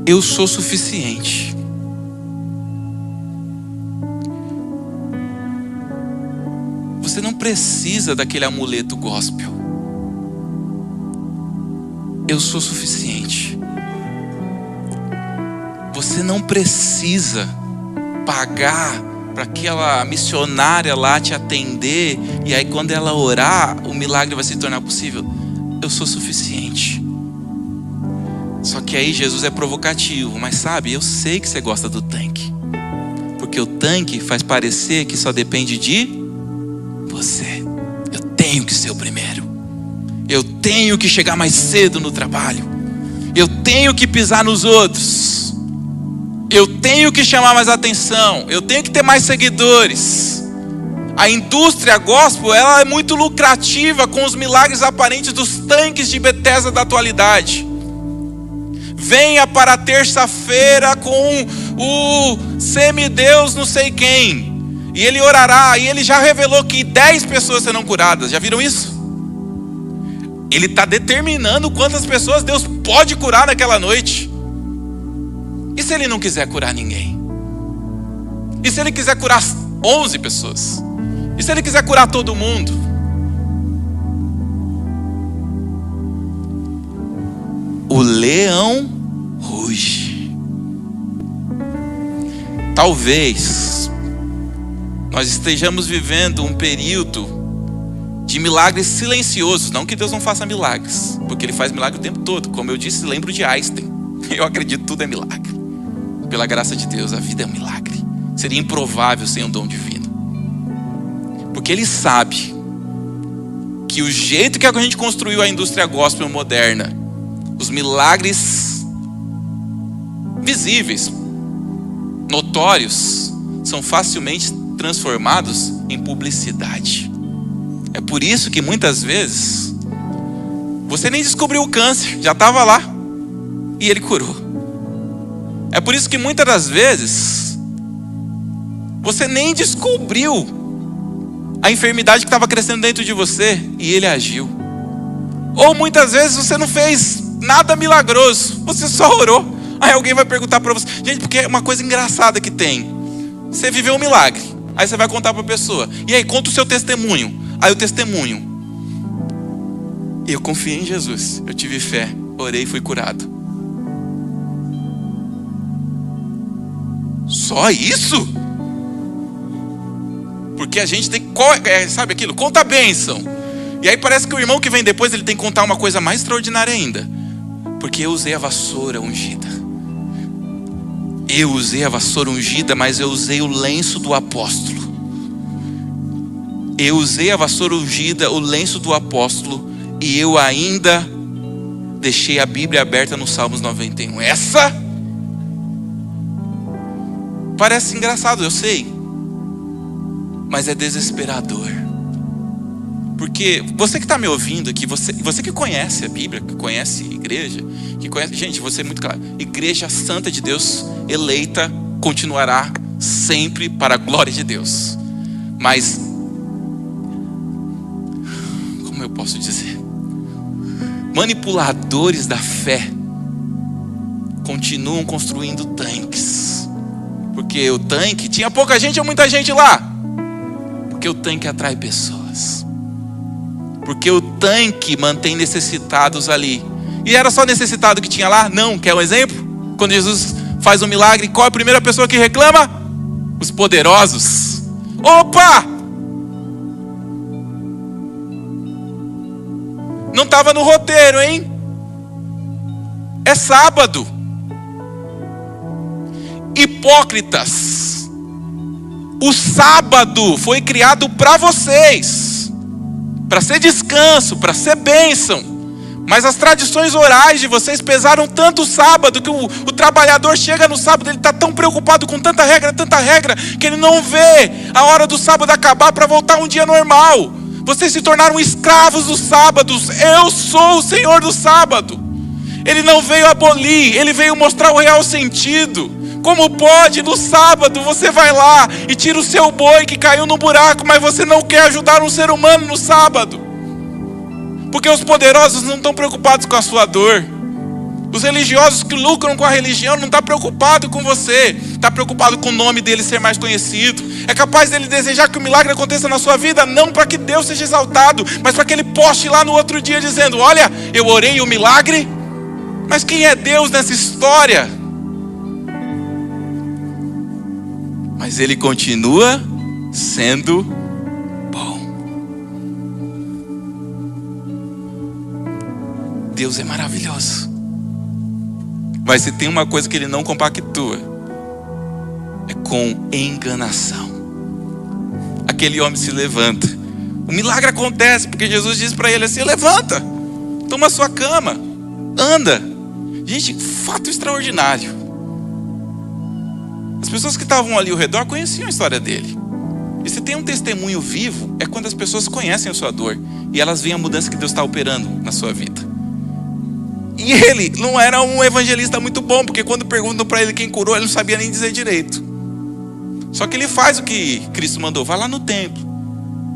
[SPEAKER 1] Eu sou suficiente. Você não precisa daquele amuleto gospel. Eu sou suficiente. Você não precisa pagar para aquela missionária lá te atender e aí quando ela orar, o milagre vai se tornar possível. Eu sou suficiente. Só que aí Jesus é provocativo, mas sabe, eu sei que você gosta do tanque. Porque o tanque faz parecer que só depende de você. Eu tenho que ser o primeiro. Eu tenho que chegar mais cedo no trabalho. Eu tenho que pisar nos outros. Eu tenho que chamar mais atenção. Eu tenho que ter mais seguidores. A indústria gospel, ela é muito lucrativa com os milagres aparentes dos tanques de Betesda da atualidade. Venha para a terça-feira com o semideus não sei quem. E ele orará. E ele já revelou que 10 pessoas serão curadas. Já viram isso? Ele está determinando quantas pessoas Deus pode curar naquela noite. E se ele não quiser curar ninguém? E se ele quiser curar 11 pessoas? E se ele quiser curar todo mundo? O leão ruge. Talvez nós estejamos vivendo um período de milagres silenciosos. Não que Deus não faça milagres, porque Ele faz milagre o tempo todo. Como eu disse, lembro de Einstein. Eu acredito que tudo é milagre. Pela graça de Deus, a vida é um milagre. Seria improvável sem um dom divino. Porque Ele sabe que o jeito que a gente construiu a indústria gospel moderna, os milagres visíveis, notórios, são facilmente transformados em publicidade. É por isso que muitas vezes você nem descobriu o câncer, já estava lá e ele curou. É por isso que muitas das vezes você nem descobriu a enfermidade que estava crescendo dentro de você e ele agiu. Ou muitas vezes você não fez nada milagroso, você só orou. Aí alguém vai perguntar para você, gente, porque é uma coisa engraçada que tem. Você viveu um milagre, aí você vai contar para a pessoa. E aí, conta o seu testemunho. Aí o testemunho: eu confiei em Jesus, eu tive fé, orei e fui curado. Só isso? Porque a gente tem, sabe aquilo? Conta a bênção. E aí parece que o irmão que vem depois, ele tem que contar uma coisa mais extraordinária ainda. Porque eu usei a vassoura ungida. Eu usei a vassoura ungida, mas eu usei o lenço do apóstolo. Eu usei a vassoura ungida, o lenço do apóstolo, e eu ainda deixei a Bíblia aberta no Salmos 91. Essa parece engraçado, eu sei, mas é desesperador. Porque você que está me ouvindo aqui, você que conhece a Bíblia, que conhece a igreja, que conhece, gente, você é muito claro, Igreja Santa de Deus, eleita, continuará sempre para a glória de Deus. Mas, como eu posso dizer, manipuladores da fé continuam construindo tanques. Porque o tanque, tinha pouca gente ou muita gente lá? Porque o tanque atrai pessoas. Porque o tanque mantém necessitados ali. E era só necessitado que tinha lá? Não. Quer um exemplo? Quando Jesus faz um milagre, qual é a primeira pessoa que reclama? Os poderosos. Opa! Não estava no roteiro, hein? É sábado. Hipócritas. O sábado foi criado para vocês, para ser descanso, para ser bênção. Mas as tradições orais de vocês pesaram tanto o sábado, que o trabalhador chega no sábado, ele está tão preocupado com tanta regra, que ele não vê a hora do sábado acabar para voltar um dia normal. Vocês se tornaram escravos dos sábados. Eu sou o Senhor do sábado. Ele não veio abolir, ele veio mostrar o real sentido. Como pode, no sábado, você vai lá e tira o seu boi que caiu no buraco, mas você não quer ajudar um ser humano no sábado? Porque os poderosos não estão preocupados com a sua dor. Os religiosos que lucram com a religião não estão preocupados com você. Está preocupado com o nome dele ser mais conhecido. É capaz dele desejar que o milagre aconteça na sua vida, não para que Deus seja exaltado, mas para que ele poste lá no outro dia dizendo: olha, eu orei o milagre. Mas quem é Deus nessa história? Mas ele continua sendo bom. Deus é maravilhoso. Mas se tem uma coisa que ele não compactua, é com enganação. Aquele homem se levanta. O milagre acontece porque Jesus diz para ele assim: levanta, toma a sua cama, anda. Gente, fato extraordinário. As pessoas que estavam ali ao redor conheciam a história dele. E se tem um testemunho vivo, é quando as pessoas conhecem a sua dor e elas veem a mudança que Deus está operando na sua vida. E ele não era um evangelista muito bom, porque quando perguntam para ele quem curou, ele não sabia nem dizer direito. Só que ele faz o que Cristo mandou: vai lá no templo,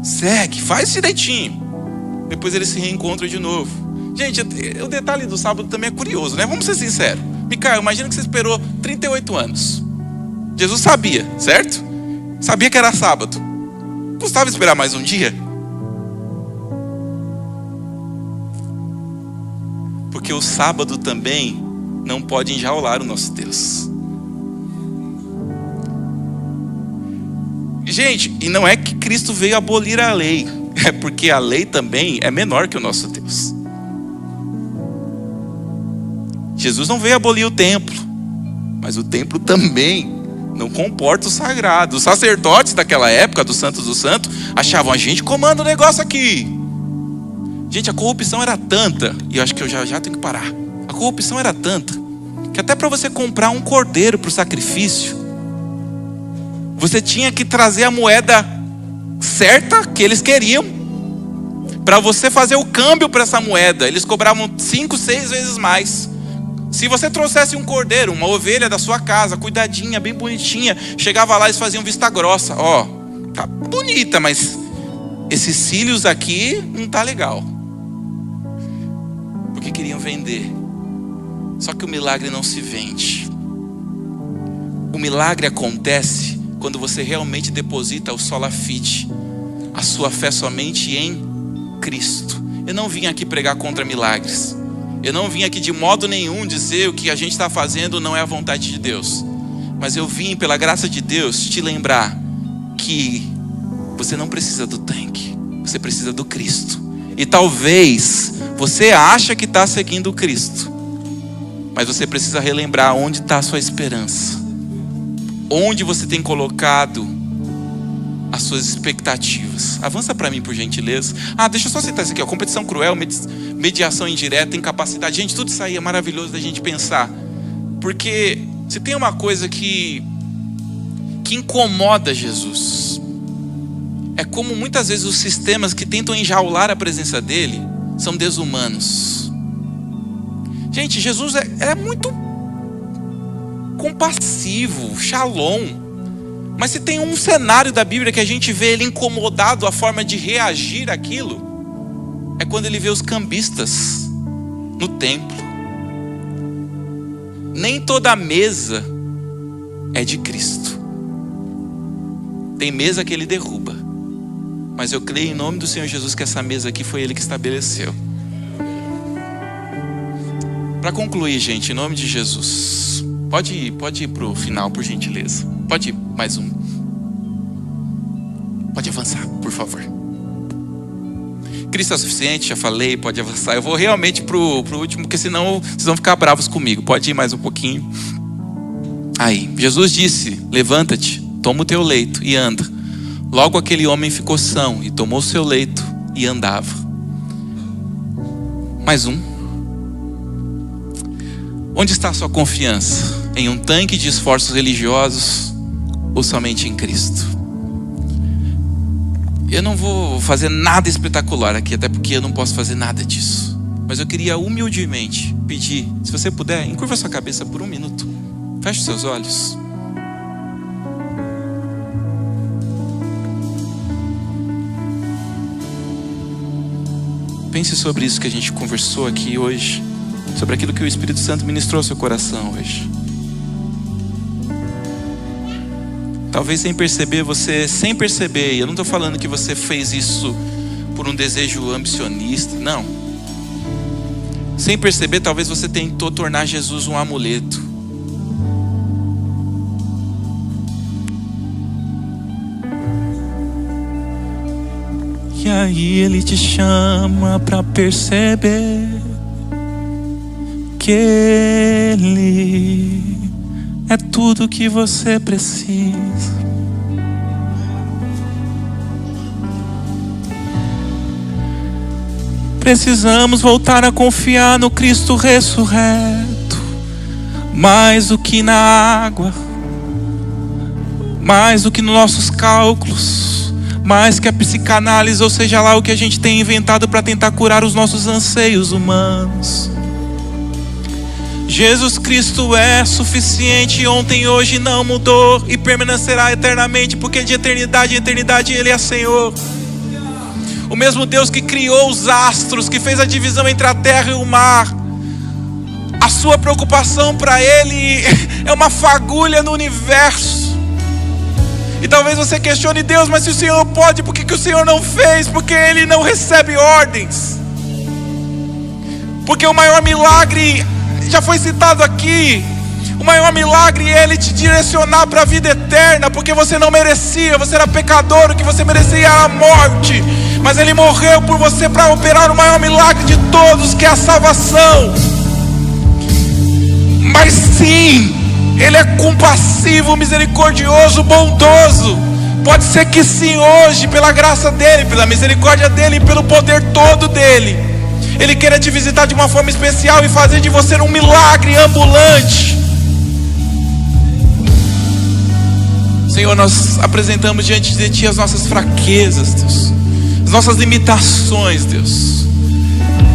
[SPEAKER 1] segue, faz direitinho. Depois ele se reencontra de novo. Gente, o detalhe do sábado também é curioso, né? Vamos ser sinceros. Micael, imagina que você esperou 38 anos. Jesus sabia, certo? Sabia que era sábado. Custava esperar mais um dia? Porque o sábado também não pode enjaular o nosso Deus. Gente, e não é que Cristo veio abolir a lei, é porque a lei também é menor que o nosso Deus. Jesus não veio abolir o templo, mas o templo também não comporta o sagrado. Os sacerdotes daquela época, dos santos do santo, achavam: a gente comanda o negócio aqui. Gente, a corrupção era tanta, e eu acho que eu já tenho que parar. A corrupção era tanta, que até para você comprar um cordeiro para o sacrifício, você tinha que trazer a moeda certa que eles queriam. Para você fazer o câmbio para essa moeda, eles cobravam 5, 6 vezes mais. Se você trouxesse um cordeiro, uma ovelha da sua casa, cuidadinha, bem bonitinha, chegava lá e eles faziam vista grossa: ó, tá bonita, mas esses cílios aqui não tá legal. Porque queriam vender. Só que o milagre não se vende. O milagre acontece quando você realmente deposita o sola fide, a sua fé somente em Cristo. Eu não vim aqui pregar contra milagres. Eu não vim aqui de modo nenhum dizer o que a gente está fazendo não é a vontade de Deus. Mas eu vim, pela graça de Deus, te lembrar que você não precisa do tanque. Você precisa do Cristo. E talvez você acha que está seguindo o Cristo, mas você precisa relembrar onde está a sua esperança. Onde você tem colocado as suas expectativas. Avança para mim, por gentileza. Deixa eu só citar isso aqui, ó. Competição cruel, mediação indireta, incapacidade. Gente, tudo isso aí é maravilhoso da gente pensar. Porque se tem uma coisa que incomoda Jesus, é como muitas vezes os sistemas que tentam enjaular a presença dele são desumanos. Gente, Jesus é muito compassivo, shalom. Mas se tem um cenário da Bíblia que a gente vê ele incomodado, a forma de reagir àquilo, é quando ele vê os cambistas no templo. Nem toda mesa é de Cristo. Tem mesa que Ele derruba, mas eu creio em nome do Senhor Jesus que essa mesa aqui foi Ele que estabeleceu. Para concluir, gente, em nome de Jesus, pode ir para o final, por gentileza. Pode ir, mais um. Pode avançar, por favor. Cristo é o suficiente, já falei, pode avançar. Eu vou realmente pro último, porque senão vocês vão ficar bravos comigo. Pode ir mais um pouquinho. Aí, Jesus disse: levanta-te, toma o teu leito e anda. Logo aquele homem ficou são e tomou o seu leito e andava. Mais um. Onde está a sua confiança? Em um tanque de esforços religiosos ou somente em Cristo? Eu não vou fazer nada espetacular aqui, até porque eu não posso fazer nada disso. Mas eu queria humildemente pedir, se você puder, encurva sua cabeça por um minuto. Feche os seus olhos. Pense sobre isso que a gente conversou aqui hoje, sobre aquilo que o Espírito Santo ministrou ao seu coração hoje. Talvez sem perceber, e eu não estou falando que você fez isso por um desejo ambicionista, não. Sem perceber, talvez você tentou tornar Jesus um amuleto. E aí Ele te chama para perceber que Ele é tudo que você precisa. Precisamos voltar a confiar no Cristo ressurreto, mais do que na água, mais do que nos nossos cálculos, mais que a psicanálise, ou seja lá o que a gente tem inventado para tentar curar os nossos anseios humanos. Jesus Cristo é suficiente, ontem, hoje não mudou e permanecerá eternamente, porque de eternidade em eternidade Ele é Senhor. O mesmo Deus que criou os astros, que fez a divisão entre a terra e o mar, a sua preocupação para Ele é uma fagulha no universo. E talvez você questione: Deus, mas se o Senhor pode, por que o Senhor não fez? Porque Ele não recebe ordens. Porque o maior milagre já foi citado aqui. O maior milagre é Ele te direcionar para a vida eterna, porque você não merecia, você era pecador, o que você merecia era a morte, mas Ele morreu por você para operar o maior milagre de todos, que é a salvação. Mas sim, Ele é compassivo, misericordioso, bondoso. Pode ser que sim, hoje, pela graça dEle, pela misericórdia dEle e pelo poder todo dEle, Ele queira te visitar de uma forma especial e fazer de você um milagre ambulante. Senhor, nós apresentamos diante de Ti as nossas fraquezas, Deus, as nossas limitações, Deus.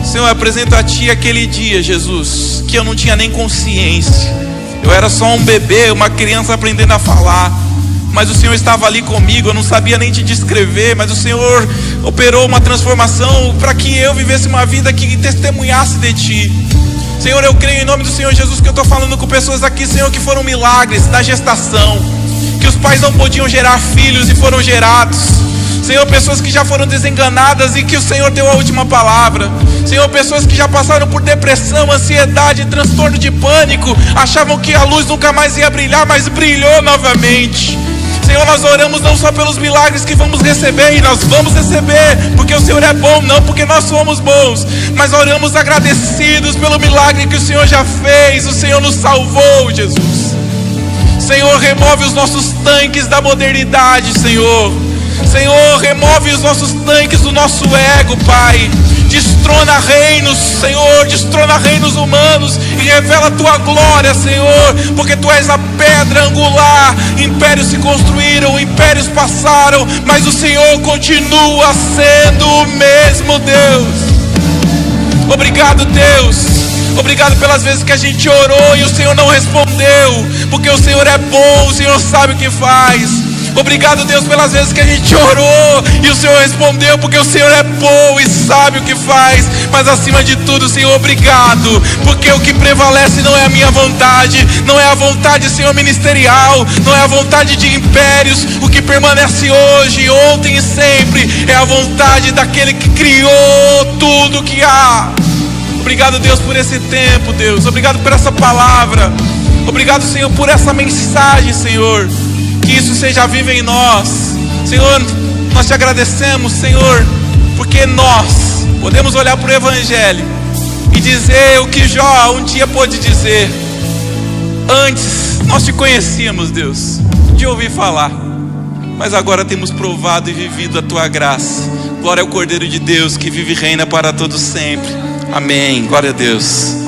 [SPEAKER 1] Senhor, eu apresento a Ti aquele dia, Jesus, que eu não tinha nem consciência. Eu era só um bebê, uma criança aprendendo a falar, mas o Senhor estava ali comigo. Eu não sabia nem te descrever, mas o Senhor operou uma transformação para que eu vivesse uma vida que testemunhasse de Ti. Senhor, eu creio em nome do Senhor Jesus que eu estou falando com pessoas aqui, Senhor, que foram milagres da gestação, que os pais não podiam gerar filhos e foram gerados. Senhor, pessoas que já foram desenganadas e que o Senhor deu a última palavra. Senhor, pessoas que já passaram por depressão, ansiedade, transtorno de pânico, achavam que a luz nunca mais ia brilhar, mas brilhou novamente. Senhor, nós oramos não só pelos milagres que vamos receber, e nós vamos receber porque o Senhor é bom, não porque nós somos bons, mas oramos agradecidos pelo milagre que o Senhor já fez. O Senhor nos salvou, Jesus. Senhor, remove os nossos tanques da modernidade, Senhor. Senhor, remove os nossos tanques do nosso ego, Pai. Destrona reinos, Senhor, destrona reinos humanos e revela a Tua glória, Senhor, porque Tu és a pedra angular. Impérios se construíram, impérios passaram, mas o Senhor continua sendo o mesmo Deus. Obrigado, Deus. Obrigado pelas vezes que a gente orou e o Senhor não respondeu, porque o Senhor é bom, o Senhor sabe o que faz. Obrigado, Deus, pelas vezes que a gente orou e o Senhor respondeu, porque o Senhor é bom e sabe o que faz. Mas acima de tudo, Senhor, obrigado, porque o que prevalece não é a minha vontade, não é a vontade, Senhor, ministerial, não é a vontade de impérios. O que permanece hoje, ontem e sempre é a vontade daquele que criou tudo que há. Obrigado, Deus, por esse tempo, Deus. Obrigado por essa palavra. Obrigado, Senhor, por essa mensagem, Senhor. Que isso seja vivo em nós. Senhor, nós te agradecemos, Senhor, porque nós podemos olhar para o Evangelho e dizer o que Jó um dia pôde dizer. Antes nós te conhecíamos, Deus, de ouvir falar, mas agora temos provado e vivido a tua graça. Glória ao Cordeiro de Deus, que vive e reina para todos sempre. Amém. Glória a Deus.